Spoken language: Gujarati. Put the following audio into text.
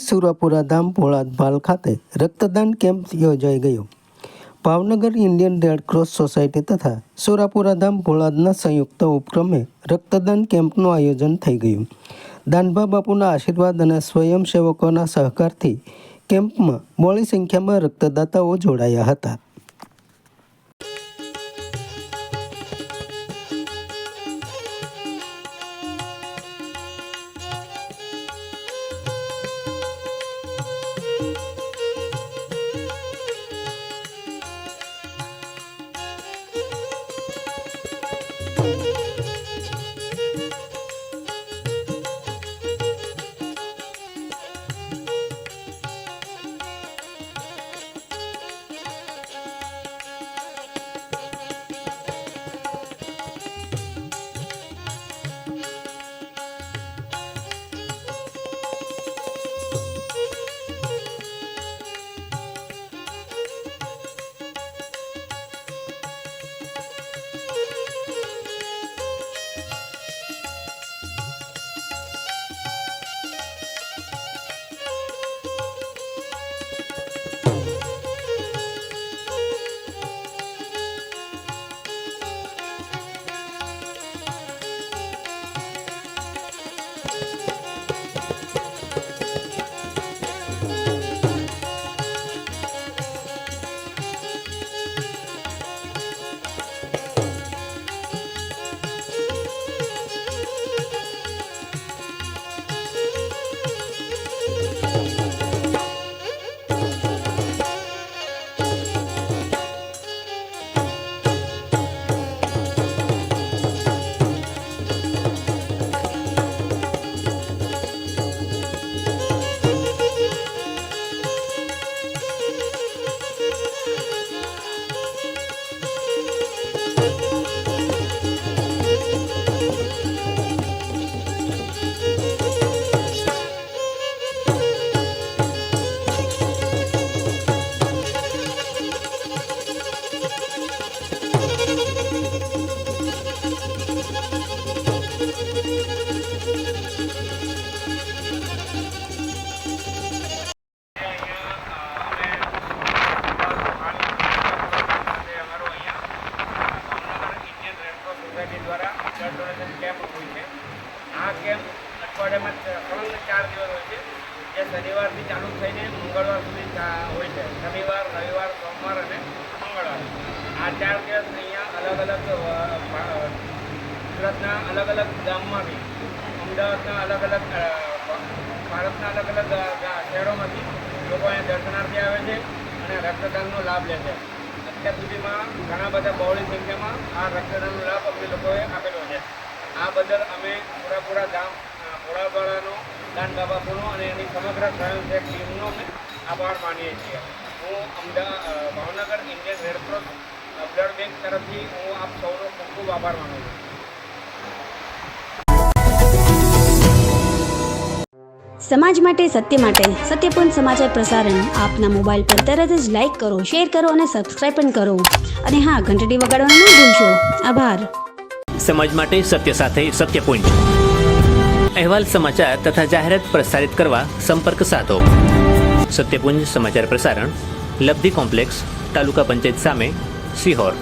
સુરાપુરા ધામ ભોળાદભાલ ખાતે રક્તદાન કેમ્પ યોજાઈ ગયો। ભાવનગર ઇન્ડિયન રેડક્રોસ સોસાયટી તથા સુરાપુરા ધામ ભોળાદના સંયુક્ત ઉપક્રમે રક્તદાન કેમ્પનું આયોજન થઈ ગયું। દાનભા બાપુના આશીર્વાદ અને સ્વયંસેવકોના સહકારથી કેમ્પમાં મોટી સંખ્યામાં રક્તદાતાઓ જોડાયા હતા। દ્વારા બ્લડ ડોનેશન કેમ્પ હોય છે। આ કેમ્પ અઠવાડિયામાં 3 થી 4 દિવસ હોય છે, જે શનિવારથી ચાલુ થઈને મંગળવાર સુધી હોય છે। શનિવાર, રવિવાર, સોમવાર અને મંગળવાર આ 4 દિવસ અહીંયા અલગ અલગ ગુજરાતના અલગ અલગ ગામમાંથી, અમદાવાદના અલગ અલગ, ભારતના અલગ અલગ શહેરોમાંથી લોકો અહીંયા દર્શનાર્થી આવે છે અને રક્તદાનનો લાભ લે છે। અત્યાર સુધીમાં ઘણા બધા બહોળી સંખ્યામાં આ રક્તદાનનો લાભ અમે લોકોએ આપેલો છે। આ બદલ અમે સુરાપુરા ધામ ભોળાદભાળનો, દાનભા બાપુનો અને એની સમગ્ર સ્વયંસેવક ટીમનો અમે આભાર માનીએ છીએ। હું Bhavnagar Indian Red Cross blood bank તરફથી હું આપ સૌનો ખૂબ ખૂબ આભાર માનું છું। સમાજ માટે, સત્ય માટે, સત્યપૂર્ણ સમાચાર પ્રસારણ આપના મોબાઈલ પર તરત જ લાઈક કરો, શેર કરો અને સબસ્ક્રાઈબ પણ કરો। અને હા, ઘંટડી વગાડવાનું ન ભૂલશો। આભાર। સમાજ માટે સત્ય સાથે સત્યપૂર્ણ અહેવાલ, સમાચાર તથા જાહેરાત પ્રસારિત કરવા સંપર્ક સાધો। સત્યપુંજ સમાચાર પ્રસારણ, લબ્ધિ કોમ્પ્લેક્સ, તાલુકા પંચાયત સામે, સિહોર।